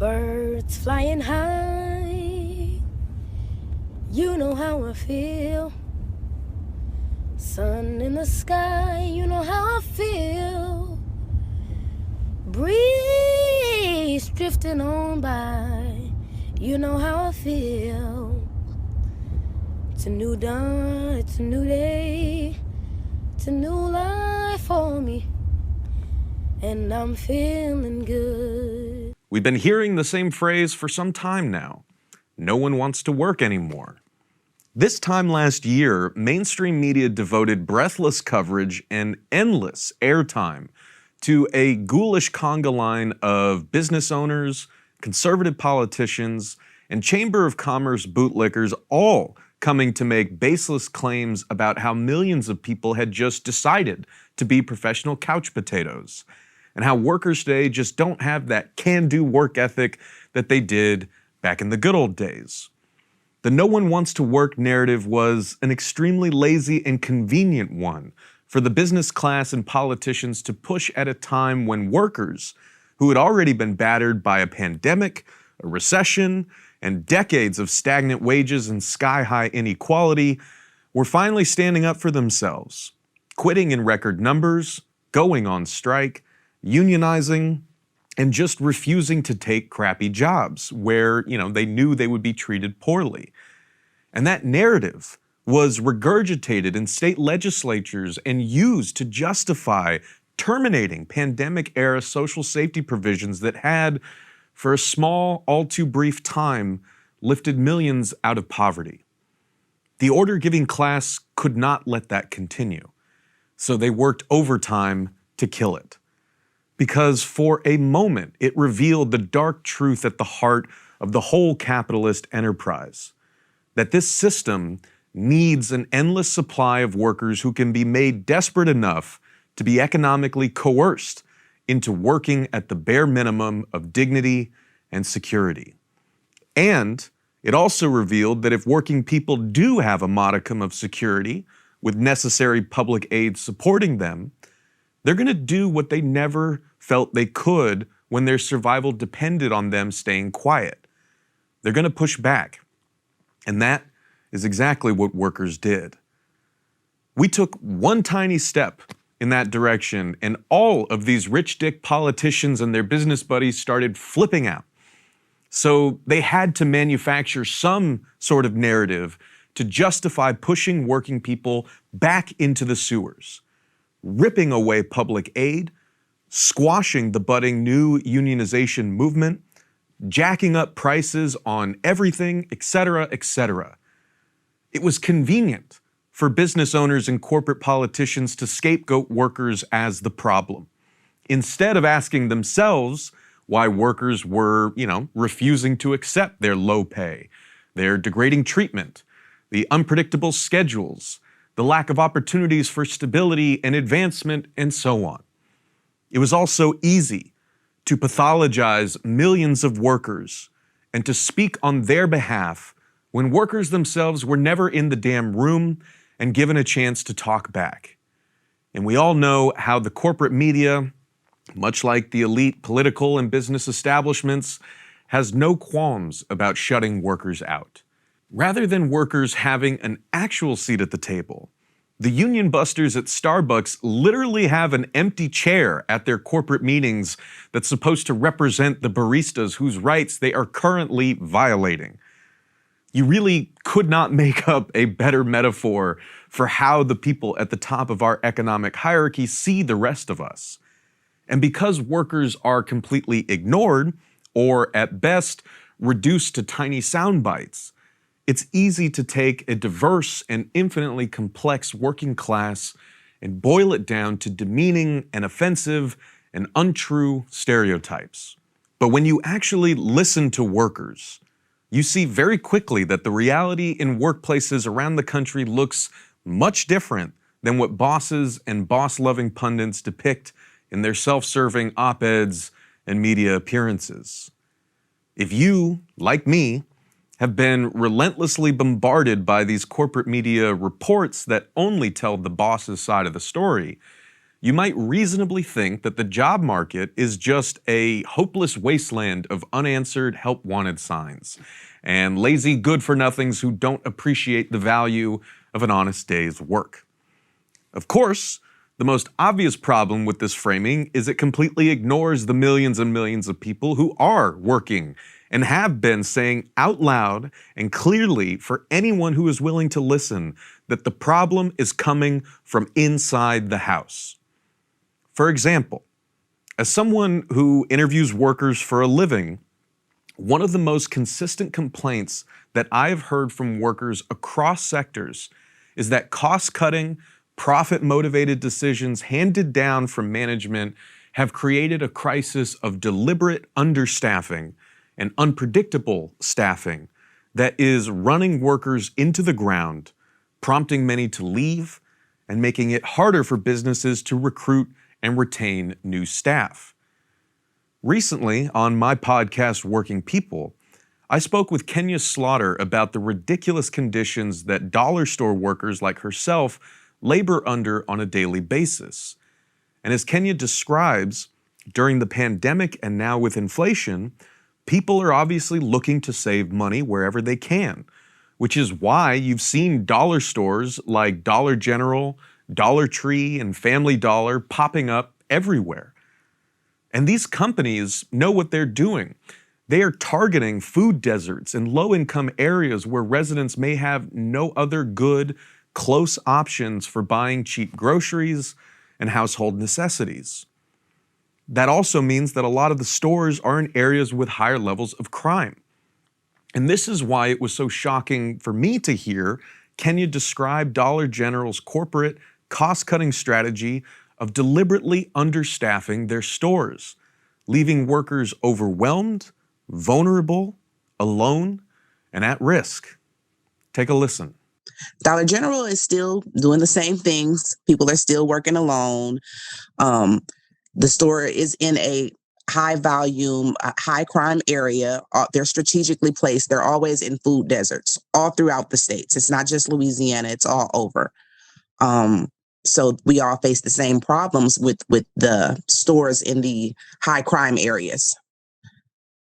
Birds flying high, you know how I feel. Sun in the sky, you know how I feel. Breeze drifting on by, you know how I feel. It's a new dawn, it's a new day, it's a new life for me, and I'm feeling good. We've been hearing the same phrase for some time now. No one wants to work anymore. This time last year, mainstream media devoted breathless coverage and endless airtime to a ghoulish conga line of business owners, conservative politicians, and Chamber of Commerce bootlickers all coming to make baseless claims about how millions of people had just decided to be professional couch potatoes, and how workers today just don't have that can-do work ethic that they did back in the good old days. The no one wants to work narrative was an extremely lazy and convenient one for the business class and politicians to push at a time when workers, who had already been battered by a pandemic, a recession, and decades of stagnant wages and sky-high inequality, were finally standing up for themselves, quitting in record numbers, going on strike, unionizing, and just refusing to take crappy jobs where, they knew they would be treated poorly. And that narrative was regurgitated in state legislatures and used to justify terminating pandemic-era social safety provisions that had, for a small, all too brief time, lifted millions out of poverty. The order-giving class could not let that continue, so they worked overtime to kill it. Because for a moment, it revealed the dark truth at the heart of the whole capitalist enterprise, that this system needs an endless supply of workers who can be made desperate enough to be economically coerced into working at the bare minimum of dignity and security. And it also revealed that if working people do have a modicum of security with necessary public aid supporting them, they're going to do what they never felt they could when their survival depended on them staying quiet. They're going to push back. And that is exactly what workers did. We took one tiny step in that direction, and all of these rich dick politicians and their business buddies started flipping out. So they had to manufacture some sort of narrative to justify pushing working people back into the sewers, ripping away public aid, squashing the budding new unionization movement, jacking up prices on everything, etc., etc. It was convenient for business owners and corporate politicians to scapegoat workers as the problem, instead of asking themselves why workers were, refusing to accept their low pay, their degrading treatment, the unpredictable schedules, the lack of opportunities for stability and advancement, and so on. It was also easy to pathologize millions of workers and to speak on their behalf when workers themselves were never in the damn room and given a chance to talk back. And we all know how the corporate media, much like the elite political and business establishments, has no qualms about shutting workers out. Rather than workers having an actual seat at the table, the union busters at Starbucks literally have an empty chair at their corporate meetings that's supposed to represent the baristas whose rights they are currently violating. You really could not make up a better metaphor for how the people at the top of our economic hierarchy see the rest of us. And because workers are completely ignored, or at best reduced to tiny sound bites, it's easy to take a diverse and infinitely complex working class and boil it down to demeaning and offensive and untrue stereotypes. But when you actually listen to workers, you see very quickly that the reality in workplaces around the country looks much different than what bosses and boss-loving pundits depict in their self-serving op-eds and media appearances. If you, like me, have been relentlessly bombarded by these corporate media reports that only tell the boss's side of the story, you might reasonably think that the job market is just a hopeless wasteland of unanswered help wanted signs and lazy good-for-nothings who don't appreciate the value of an honest day's work. Of course, the most obvious problem with this framing is it completely ignores the millions and millions of people who are working and have been saying out loud and clearly for anyone who is willing to listen that the problem is coming from inside the house. For example, as someone who interviews workers for a living, one of the most consistent complaints that I have heard from workers across sectors is that cost-cutting, profit-motivated decisions handed down from management have created a crisis of deliberate understaffing and unpredictable staffing that is running workers into the ground, prompting many to leave, and making it harder for businesses to recruit and retain new staff. Recently, on my podcast, Working People, I spoke with Kenya Slaughter about the ridiculous conditions that dollar store workers like herself labor under on a daily basis. And as Kenya describes, during the pandemic and now with inflation, people are obviously looking to save money wherever they can, which is why you've seen dollar stores like Dollar General, Dollar Tree, and Family Dollar popping up everywhere. And these companies know what they're doing. They are targeting food deserts and low-income areas where residents may have no other good, close options for buying cheap groceries and household necessities. That also means that a lot of the stores are in areas with higher levels of crime. And this is why it was so shocking for me to hear Kenya describe Dollar General's corporate cost-cutting strategy of deliberately understaffing their stores, leaving workers overwhelmed, vulnerable, alone, and at risk. Take a listen. Dollar General is still doing the same things. People are still working alone. The store is in a high volume, high crime area. They're strategically placed. They're always in food deserts all throughout the states. It's not just Louisiana, it's all over. So we all face the same problems with the stores in the high crime areas.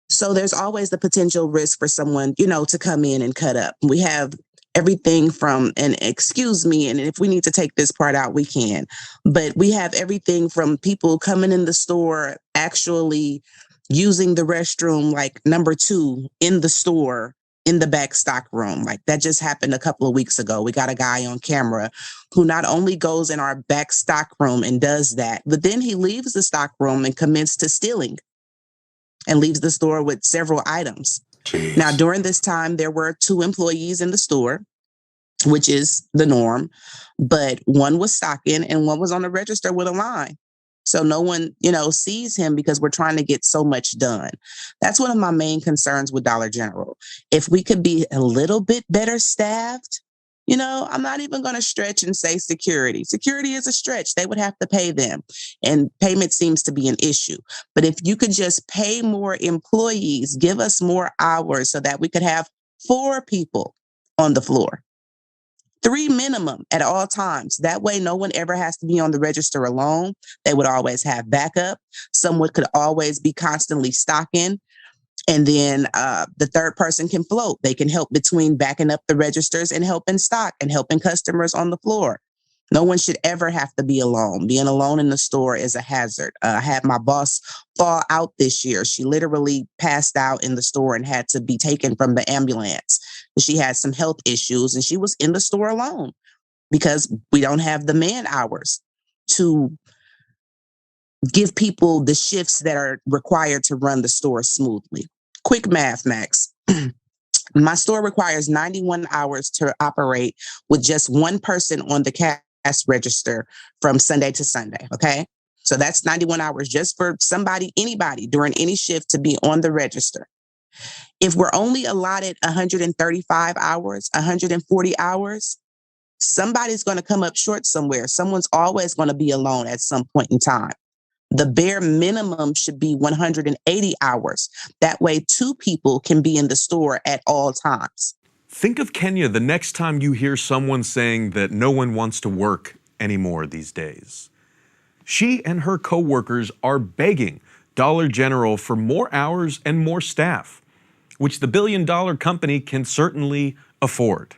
So there's always the potential risk for someone, to come in and cut up. We have everything from, and excuse me, and if we need to take this part out, we can, but we have everything from people coming in the store, actually using the restroom like number 2 in the store, in the back stock room. Like that just happened a couple of weeks ago. We got a guy on camera who not only goes in our back stock room and does that, but then he leaves the stock room and commits to stealing and leaves the store with several items. Jeez. Now, during this time, there were 2 employees in the store, which is the norm, but one was stocking and one was on the register with a line. So no one, sees him because we're trying to get so much done. That's one of my main concerns with Dollar General. If we could be a little bit better staffed, I'm not even going to stretch and say security. Security is a stretch. They would have to pay them. And payment seems to be an issue. But if you could just pay more employees, give us more hours so that we could have 4 people on the floor. 3 minimum at all times. That way, no one ever has to be on the register alone. They would always have backup. Someone could always be constantly stocking. And then the third person can float. They can help between backing up the registers and helping stock and helping customers on the floor. No one should ever have to be alone. Being alone in the store is a hazard. I had my boss fall out this year. She literally passed out in the store and had to be taken from the ambulance. She had some health issues and she was in the store alone because we don't have the man hours to give people the shifts that are required to run the store smoothly. Quick math, Max. My store requires 91 hours to operate with just one person on the cash register from Sunday to Sunday, okay? So that's 91 hours just for anybody during any shift to be on the register. If we're only allotted 135 hours, 140 hours, somebody's going to come up short somewhere. Someone's always going to be alone at some point in time. The bare minimum should be 180 hours. That way, 2 people can be in the store at all times. Think of Kenya the next time you hear someone saying that no one wants to work anymore these days. She and her coworkers are begging Dollar General for more hours and more staff, which the billion-dollar company can certainly afford.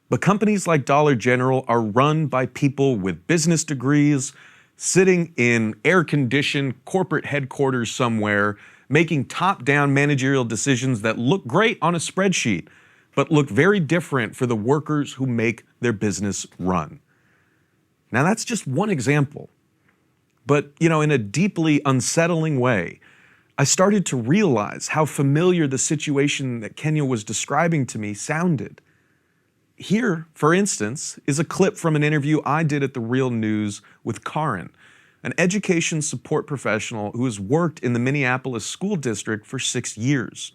But companies like Dollar General are run by people with business degrees, sitting in air-conditioned corporate headquarters somewhere, making top-down managerial decisions that look great on a spreadsheet, but look very different for the workers who make their business run. Now, that's just one example. But, in a deeply unsettling way, I started to realize how familiar the situation that Kenya was describing to me sounded. Here, for instance, is a clip from an interview I did at The Real News with Karin, an education support professional who has worked in the Minneapolis school district for 6 years.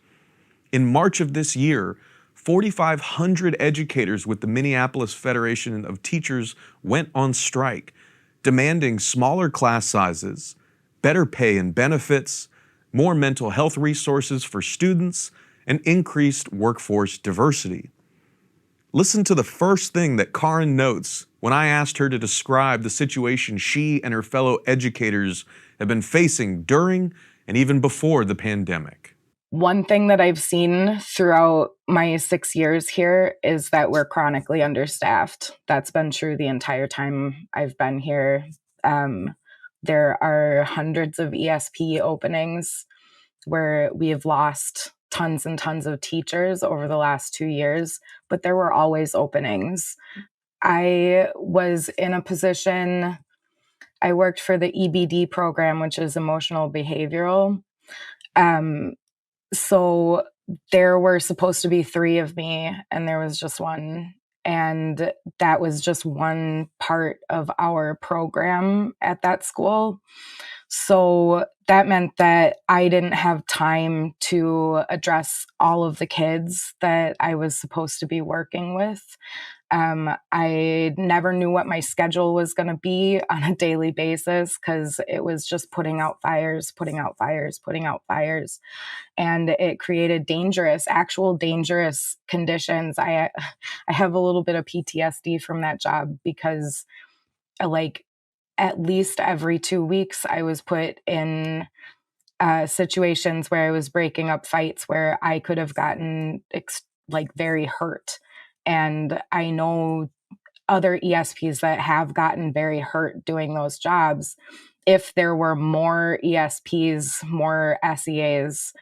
In March of this year, 4,500 educators with the Minneapolis Federation of Teachers went on strike, demanding smaller class sizes, better pay and benefits, more mental health resources for students, and increased workforce diversity. Listen to the first thing that Karin notes when I asked her to describe the situation she and her fellow educators have been facing during and even before the pandemic. One thing that I've seen throughout my 6 years here is that we're chronically understaffed. That's been true the entire time I've been here. There are hundreds of ESP openings where we have lost tons and tons of teachers over the last 2 years, but there were always openings. I was in a position, I worked for the EBD program, which is emotional behavioral. So there were supposed to be 3 of me, and there was just 1. And that was just one part of our program at that school. So that meant that I didn't have time to address all of the kids that I was supposed to be working with. I never knew what my schedule was going to be on a daily basis because it was just putting out fires. And it created actual dangerous conditions. I have a little bit of PTSD from that job because at least every 2 weeks I was put in situations where I was breaking up fights where I could have gotten very hurt. And I know other ESPs that have gotten very hurt doing those jobs. If there were more ESPs, more SEAs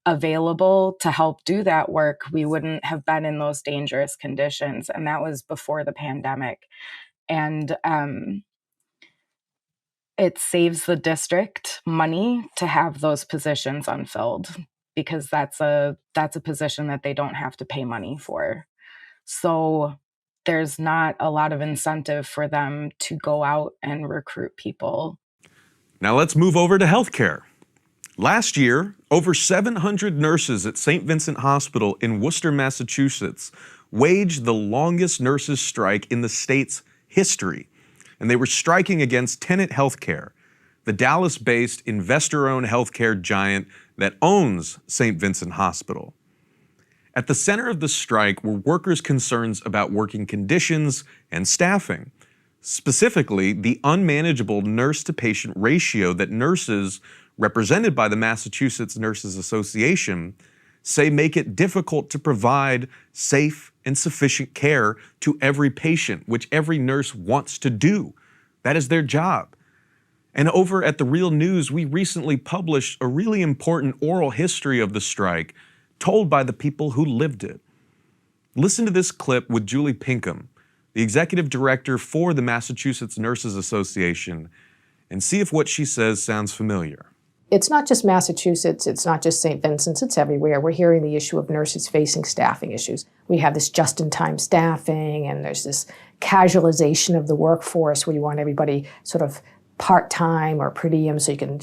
available to help do that work, we wouldn't have been in those dangerous conditions. And that was before the pandemic. And it saves the district money to have those positions unfilled because that's a position that they don't have to pay money for. So there's not a lot of incentive for them to go out and recruit people. Now let's move over to healthcare. Last year, over 700 nurses at St. Vincent Hospital in Worcester, Massachusetts, waged the longest nurses' strike in the state's history. And they were striking against Tenet Healthcare, the Dallas-based investor-owned healthcare giant that owns St. Vincent Hospital. At the center of the strike were workers' concerns about working conditions and staffing, specifically the unmanageable nurse-to-patient ratio that nurses, represented by the Massachusetts Nurses Association, say make it difficult to provide safe and sufficient care to every patient, which every nurse wants to do. That is their job. And over at The Real News, we recently published a really important oral history of the strike told by the people who lived it. Listen to this clip with Julie Pinkham, the executive director for the Massachusetts Nurses Association, and see if what she says sounds familiar. It's not just Massachusetts, it's not just St. Vincent's, it's everywhere. We're hearing the issue of nurses facing staffing issues. We have this just-in-time staffing, and there's this casualization of the workforce where you want everybody sort of part-time or per diem so you can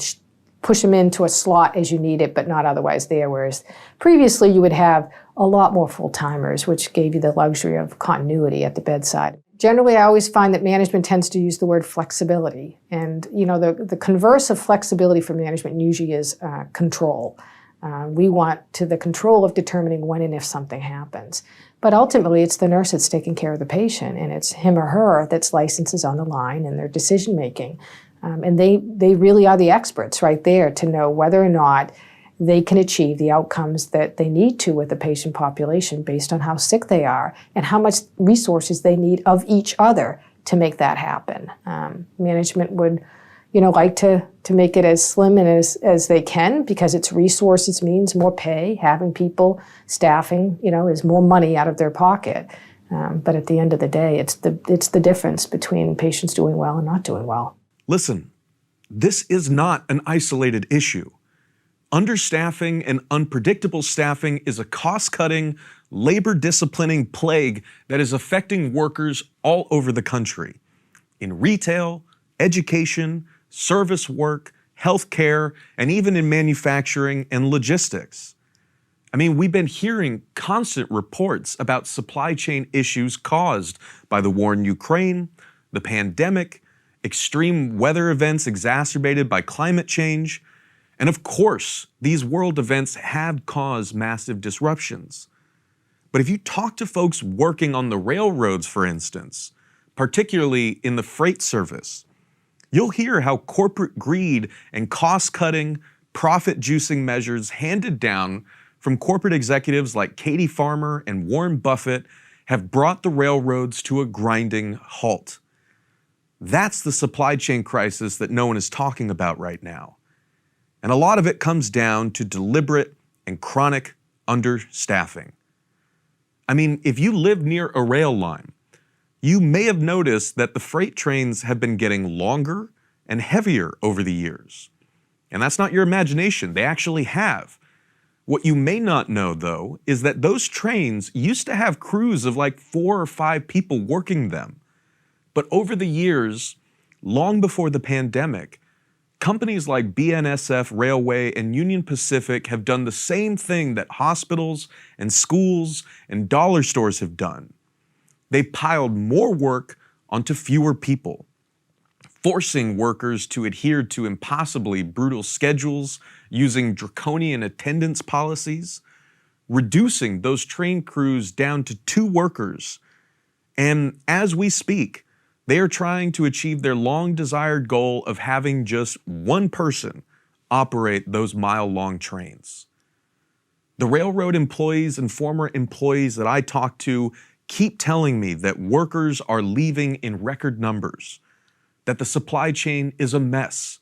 push them into a slot as you need it, but not otherwise there. Whereas previously you would have a lot more full-timers, which gave you the luxury of continuity at the bedside. Generally, I always find that management tends to use the word flexibility. And, the converse of flexibility for management usually is control. We want to the control of determining when and if something happens. But ultimately, it's the nurse that's taking care of the patient, and it's him or her that's license is on the line and their decision-making. And they really are the experts right there to know whether or not they can achieve the outcomes that they need to with the patient population based on how sick they are and how much resources they need of each other to make that happen. Management would, like to make it as slim and as they can, because it's resources means more pay. Having people, staffing, is more money out of their pocket. But at the end of the day, it's the difference between patients doing well and not doing well. Listen, this is not an isolated issue. Understaffing and unpredictable staffing is a cost-cutting, labor-disciplining plague that is affecting workers all over the country. In retail, education, service work, healthcare, and even in manufacturing and logistics. I mean, we've been hearing constant reports about supply chain issues caused by the war in Ukraine, the pandemic, extreme weather events exacerbated by climate change, and of course, these world events have caused massive disruptions. But if you talk to folks working on the railroads, for instance, particularly in the freight service, you'll hear how corporate greed and cost-cutting, profit-juicing measures handed down from corporate executives like Katie Farmer and Warren Buffett have brought the railroads to a grinding halt. That's the supply chain crisis that no one is talking about right now. And a lot of it comes down to deliberate and chronic understaffing. I mean, if you live near a rail line, you may have noticed that the freight trains have been getting longer and heavier over the years. And that's not your imagination, they actually have. What you may not know, though, is that those trains used to have crews of like 4 or 5 people working them. But over the years, long before the pandemic, companies like BNSF Railway and Union Pacific have done the same thing that hospitals and schools and dollar stores have done. They piled more work onto fewer people, forcing workers to adhere to impossibly brutal schedules, using draconian attendance policies, reducing those train crews down to 2 workers. And as we speak, they are trying to achieve their long-desired goal of having just 1 person operate those mile-long trains. The railroad employees and former employees that I talk to keep telling me that workers are leaving in record numbers, that the supply chain is a mess,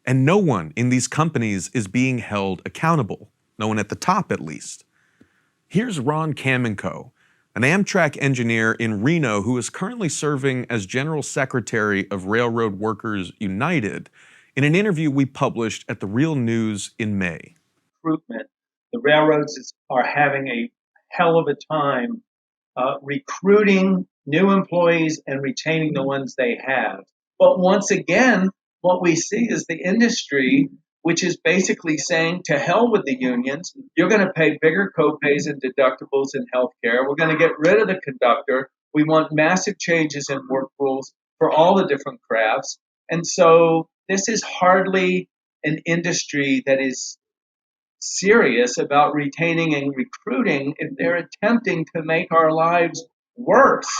and no one in these companies is being held accountable, no one at the top at least. Here's Ron Kamenko, an Amtrak engineer in Reno who is currently serving as General Secretary of Railroad Workers United, in an interview we published at The Real News in May. Recruitment. The railroads are having a hell of a time recruiting new employees and retaining the ones they have. But once again, what we see is the industry, which is basically saying, to hell with the unions. You're going to pay bigger copays and deductibles in healthcare. We're going to get rid of the conductor. We want massive changes in work rules for all the different crafts. And so this is hardly an industry that is serious about retaining and recruiting if they're attempting to make our lives worse.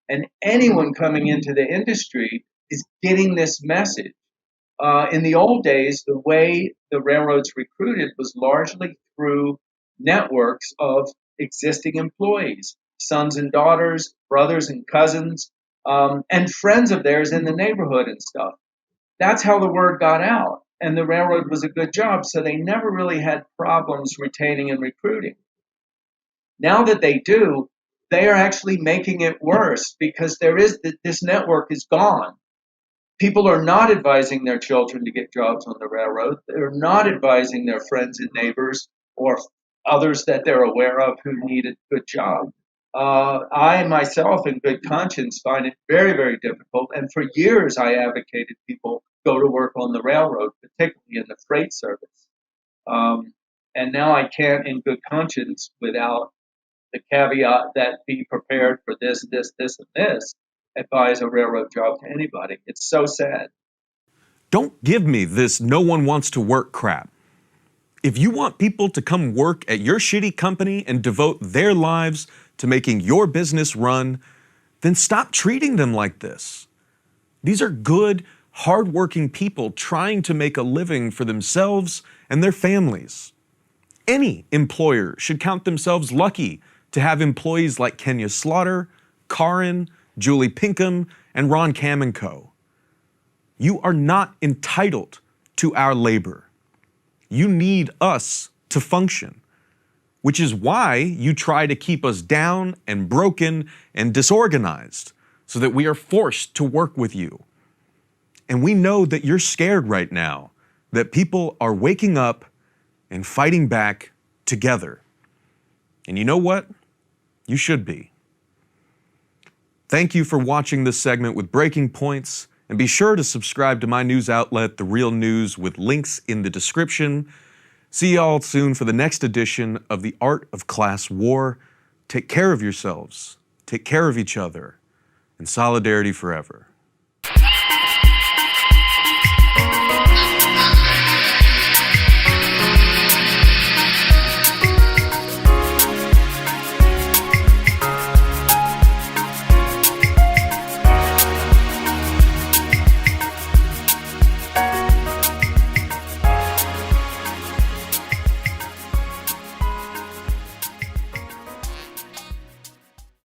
And anyone coming into the industry is getting this message. In the old days, the way the railroads recruited was largely through networks of existing employees, sons and daughters, brothers and cousins, and friends of theirs in the neighborhood and stuff. That's how the word got out. And the railroad was a good job, so they never really had problems retaining and recruiting. Now that they do, they are actually making it worse because this network is gone. People are not advising their children to get jobs on the railroad. They're not advising their friends and neighbors or others that they're aware of who need a good job. I myself, in good conscience, find it very, very difficult. And for years, I advocated people go to work on the railroad, particularly in the freight service. And now I can't, in good conscience, without the caveat that be prepared for this, and this, advise a railroad job to anybody. It's so sad. Don't give me this no one wants to work crap. If you want people to come work at your shitty company and devote their lives to making your business run, then stop treating them like this. These are good, hardworking people trying to make a living for themselves and their families. Any employer should count themselves lucky to have employees like Kenya Slaughter, Karin, Julie Pinkham, and Ron Kamenko. You are not entitled to our labor. You need us to function, which is why you try to keep us down and broken and disorganized so that we are forced to work with you. And we know that you're scared right now, that people are waking up and fighting back together. And you know what? You should be. Thank you for watching this segment with Breaking Points, and be sure to subscribe to my news outlet, The Real News, with links in the description. See y'all soon for the next edition of The Art of Class War. Take care of yourselves, take care of each other, and solidarity forever.